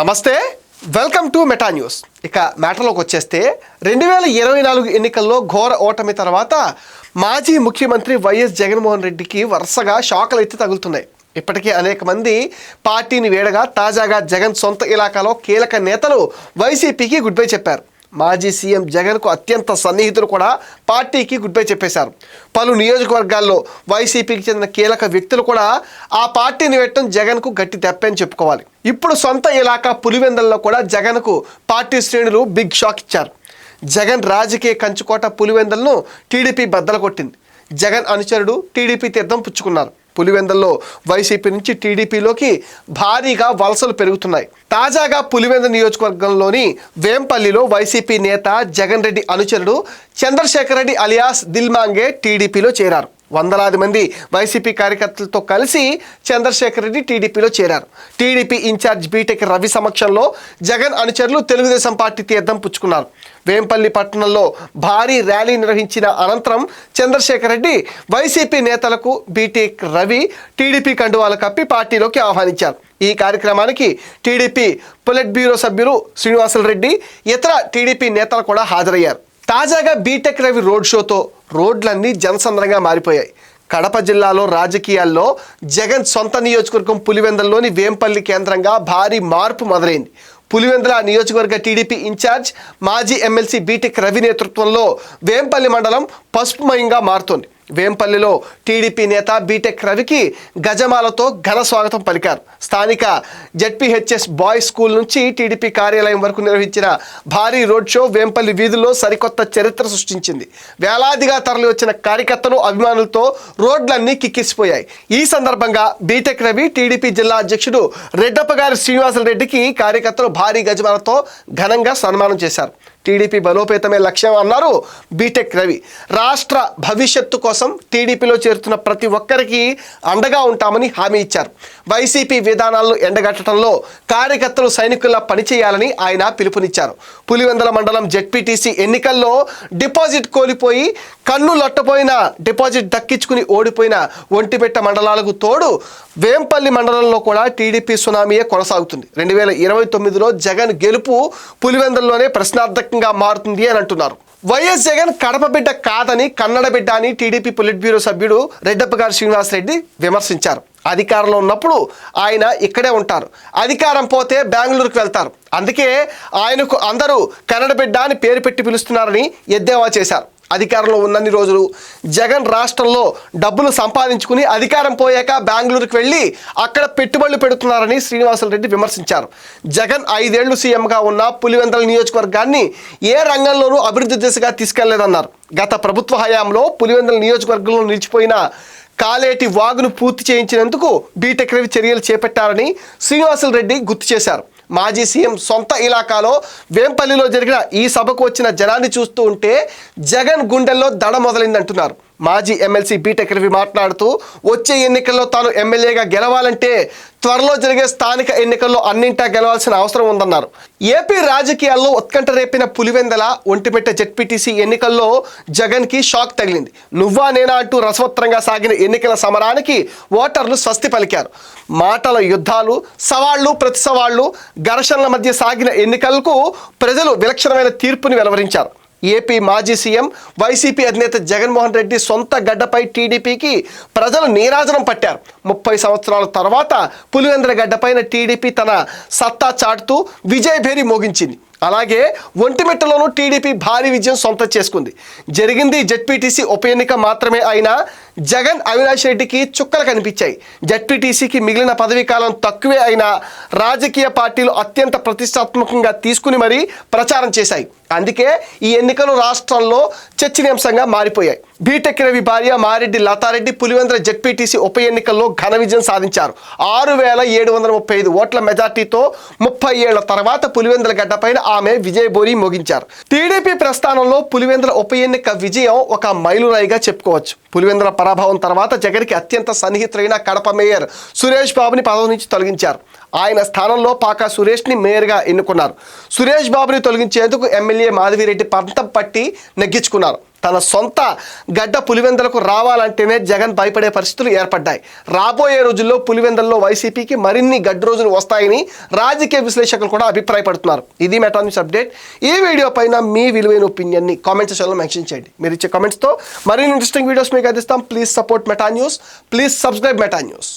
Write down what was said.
నమస్తే, welcome to meta news. ఇక మ్యాటర్లోకి వచ్చేస్తే 2024 ఎన్నికల్లో ఘోర ఓటమి తర్వాత మాజీ ముఖ్యమంత్రి వైఎస్ జగన్మోహన్ రెడ్డికి వరుసగా షాకులు అయితే తగులుతున్నాయి. ఇప్పటికే అనేక మంది పార్టీని వేడగా తాజాగా జగన్ సొంత ఇలాకాలో కీలక నేతలు వైసీపీకి గుడ్ బై చెప్పారు. మాజీ సీఎం జగన్కు అత్యంత సన్నిహితులు కూడా పార్టీకి గుడ్ బై చెప్పేశారు. పలు నియోజకవర్గాల్లో వైసీపీకి చెందిన కీలక వ్యక్తులు కూడా ఆ పార్టీని పెట్టడం జగన్కు గట్టి దెబ్బని చెప్పుకోవాలి. ఇప్పుడు సొంత ఇలాకా పులివెందులలో కూడా జగన్కు పార్టీ శ్రేణులు బిగ్ షాక్ ఇచ్చారు. జగన్ రాజకీయ కంచుకోట పులివెందులను టీడీపీ బద్దలు కొట్టింది. జగన్ అనుచరుడు టీడీపీ తీర్థం పుచ్చుకున్నారు. పులివెందుల్లో వైసీపీ నుంచి టీడీపీలోకి భారీగా వలసలు పెరుగుతున్నాయి. తాజాగా పులివెందు నియోజకవర్గంలోని వేంపల్లిలో వైసీపీ నేత జగన్ రెడ్డి అనుచరుడు చంద్రశేఖర్ రెడ్డి అలియాస్ దిల్మాంగే టీడీపీలో చేరారు. వందలాది మంది వైసీపీ కార్యకర్తలతో కలిసి చంద్రశేఖర్ రెడ్డి టీడీపీలో చేరారు. టీడీపీ ఇన్ఛార్జ్ బీటెక్ రవి సమక్షంలో జగన్ అనుచరులు తెలుగుదేశం పార్టీ తీర్థం పుచ్చుకున్నారు. వేంపల్లి పట్టణంలో భారీ ర్యాలీ నిర్వహించిన అనంతరం చంద్రశేఖర్ రెడ్డి వైసీపీ నేతలకు బీటెక్ రవి టీడీపీ కండువాలు కప్పి పార్టీలోకి ఆహ్వానించారు. ఈ కార్యక్రమానికి టీడీపీ పొలిట్ బ్యూరో సభ్యులు శ్రీనివాసులు రెడ్డి, ఇతర టీడీపీ నేతలు కూడా హాజరయ్యారు. తాజాగా బీటెక్ రవి రోడ్ షోతో రోడ్లన్నీ జనసంద్రంగా మారిపోయాయి. కడప జిల్లాలో రాజకీయాల్లో జగన్ సొంత నియోజకవర్గం పులివెందుల్లోని వేంపల్లి కేంద్రంగా భారీ మార్పు మొదలైంది. పులివెందుల నియోజకవర్గ టీడీపీ ఇన్ఛార్జ్ మాజీ ఎమ్మెల్సీ బీటెక్ రవి నేతృత్వంలో వేంపల్లి మండలం పసుపుమయంగా మారుతోంది. వేంపల్లిలో టీడీపీ నేత బీటెక్ రవికి గజమాలతో ఘన స్వాగతం పలికారు. స్థానిక జెడ్పీహెచ్ఎస్ బాయ్స్ స్కూల్ నుంచి టీడీపీ కార్యాలయం వరకు నిర్వహించిన భారీ రోడ్ షో వేంపల్లి వీధుల్లో సరికొత్త చరిత్ర సృష్టించింది. వేలాదిగా తరలి వచ్చిన కార్యకర్తలు, అభిమానులతో రోడ్లన్నీ కిక్కిసిపోయాయి. ఈ సందర్భంగా బీటెక్ రవి టీడీపీ జిల్లా అధ్యక్షుడు రెడ్డప్పగారి శ్రీనివాసులు రెడ్డికి కార్యకర్తలు భారీ గజమాలతో ఘనంగా సన్మానం చేశారు. టీడీపీ బలోపేతమే లక్ష్యం అన్నారు బీటెక్ రవి. రాష్ట్ర భవిష్యత్తు కోసం టీడీపీలో చేరుతున్న ప్రతి ఒక్కరికి అండగా ఉంటామని హామీ ఇచ్చారు. వైసీపీ విధానాలను ఎండగట్టడంలో కార్యకర్తలు సైనికుల్లా పనిచేయాలని ఆయన పిలుపునిచ్చారు. పులివెందుల మండలం జెడ్పీటీసీ ఎన్నికల్లో డిపాజిట్ కోల్పోయి కన్ను లొట్టపోయిన డిపాజిట్ దక్కించుకుని ఓడిపోయిన ఒంటిపెట్ట మండలాలకు తోడు వేంపల్లి మండలంలో కూడా టీడీపీ సునామీయే కొనసాగుతుంది. 2029లో జగన్ గెలుపు పులివెందుల్లోనే ప్రశ్నార్థకంగా మారుతుంది అని అంటున్నారు. వైఎస్ జగన్ కడప బిడ్డ కాదని కన్నడ బిడ్డ అని టీడీపీ పొలిట్ బ్యూరో సభ్యుడు రెడ్డప్పగారి శ్రీనివాసరెడ్డి విమర్శించారు. అధికారంలో ఉన్నప్పుడు ఆయన ఇక్కడే ఉంటారు, అధికారం పోతే బెంగళూరుకు వెళ్తారు. అందుకే ఆయనకు అందరూ కన్నడ బిడ్డ అని పేరు పెట్టి పిలుస్తున్నారని ఎద్దేవా చేశారు. అధికారంలో ఉన్నన్ని రోజులు జగన్ రాష్ట్రంలో డబ్బులు సంపాదించుకుని అధికారం పోయాక బెంగళూరుకు వెళ్ళి అక్కడ పెట్టుబడులు పెడుతున్నారని శ్రీనివాసులు రెడ్డి విమర్శించారు. జగన్ 5 ఏళ్లు సీఎంగా ఉన్న పులివెందుల నియోజకవర్గాన్ని ఏ రంగంలోనూ అభివృద్ధి దిశగా తీసుకెళ్లేదన్నారు. గత ప్రభుత్వ హయాంలో పులివెందుల నియోజకవర్గంలో నిలిచిపోయిన కాలేటి వాగును పూర్తి చేయించినందుకు బీటెక్ రవి చర్యలు చేపట్టారని శ్రీనివాసులు రెడ్డి గుర్తు చేశారు. మాజీ సీఎం సొంత ఇలాకాలో వేంపల్లిలో జరిగిన ఈ సభకు వచ్చిన జనాన్ని చూస్తూ ఉంటే జగన్ గుండెల్లో దడ మొదలైందంటున్నారు. మాజీ ఎమ్మెల్సీ బీటెక్ రవి మాట్లాడుతూ వచ్చే ఎన్నికల్లో తాను ఎమ్మెల్యేగా గెలవాలంటే త్వరలో జరిగే స్థానిక ఎన్నికల్లో అన్నింటా గెలవాల్సిన అవసరం ఉందన్నారు. ఏపీ రాజకీయాల్లో ఉత్కంఠ రేపిన పులివెందుల ఒంటిపెట్ట జెడ్పీటీసీ ఎన్నికల్లో జగన్కి షాక్ తగిలింది. నువ్వా నేనా అంటూ రసవత్తరంగా సాగిన ఎన్నికల సమరానికి ఓటర్లు స్వస్తి పలికారు. మాటల యుద్ధాలు, సవాళ్లు, ప్రతి సవాళ్లు, ఘర్షణల మధ్య సాగిన ఎన్నికలకు ప్రజలు విలక్షణమైన తీర్పుని వెలువరించారు. ఏపీ మాజీ సీఎం వైసీపీ అధినేత జగన్మోహన్ రెడ్డి సొంత గడ్డపై టీడీపీకి ప్రజలు నీరాజనం పట్టారు. 30 సంవత్సరాల తర్వాత పులివెందుల గడ్డపైన టీడీపీ తన సత్తా చాటుతూ విజయభేరి మోగించింది. అలాగే ఒంటిమిట్టలోనూ టీడీపీ భారీ విజయం సొంతం చేసుకుంది. జరిగింది జెడ్పీటీసీ ఉప ఎన్నిక మాత్రమే అయినా జగన్, అవినాష్ రెడ్డికి చుక్కలు కనిపించాయి. జెడ్పీటీసీకి మిగిలిన పదవీ కాలం తక్కువే అయినా రాజకీయ పార్టీలు అత్యంత ప్రతిష్టాత్మకంగా తీసుకుని మరీ ప్రచారం చేశాయి. అందుకే ఈ ఎన్నికలు రాష్ట్రంలో చర్చనీయాంశంగా మారిపోయాయి. బీటెక్ రవి భార్య మారెడ్డి లతారెడ్డి పులివెందుల జెడ్పీటీసీ ఉప ఎన్నికల్లో ఘన విజయం సాధించారు. 6,735 ఓట్ల మెజార్టీతో 30 ఏళ్ల తర్వాత పులివెందుల గడ్డపైన ఆమె విజయభేరి మోగించారు. టీడీపీ ప్రస్థానంలో పులివెందుల ఉప ఎన్నిక విజయం ఒక మైలురాయిగా చెప్పుకోవచ్చు. పులివెందుల పరాభవం తర్వాత జగన్కి అత్యంత సన్నిహితులైన కడప మేయర్ సురేష్ బాబుని పదవి నుంచి తొలగించారు. ఆయన స్థానంలో పాకా సురేష్ని మేయర్గా ఎన్నుకున్నారు. సురేష్ బాబుని తొలగించేందుకు ఎమ్మెల్యే మాధవిరెడ్డి పంతం పట్టి నెగ్గించుకున్నారు. తన సొంత గడ్డ పులివెందులకు రావాలంటేనే జగన్ భయపడే పరిస్థితులు ఏర్పడ్డాయి. రాబోయే రోజుల్లో పులివెందుల్లో వైసీపీకి మరిన్ని గడ్డు రోజులు వస్తాయని రాజకీయ విశ్లేషకులు కూడా అభిప్రాయపడుతున్నారు. ఇది మెటా న్యూస్ అప్డేట్. ఈ వీడియో పైన మీ విలువైన ఒపీనియన్ని కామెంట్ సెక్షన్లో మెన్షన్ చేయండి. మీరు ఇచ్చే కామెంట్స్తో మరిన్ని ఇంట్రెస్టింగ్ వీడియోస్ మీకు అందిస్తాం. Please support meta news. Please subscribe meta news.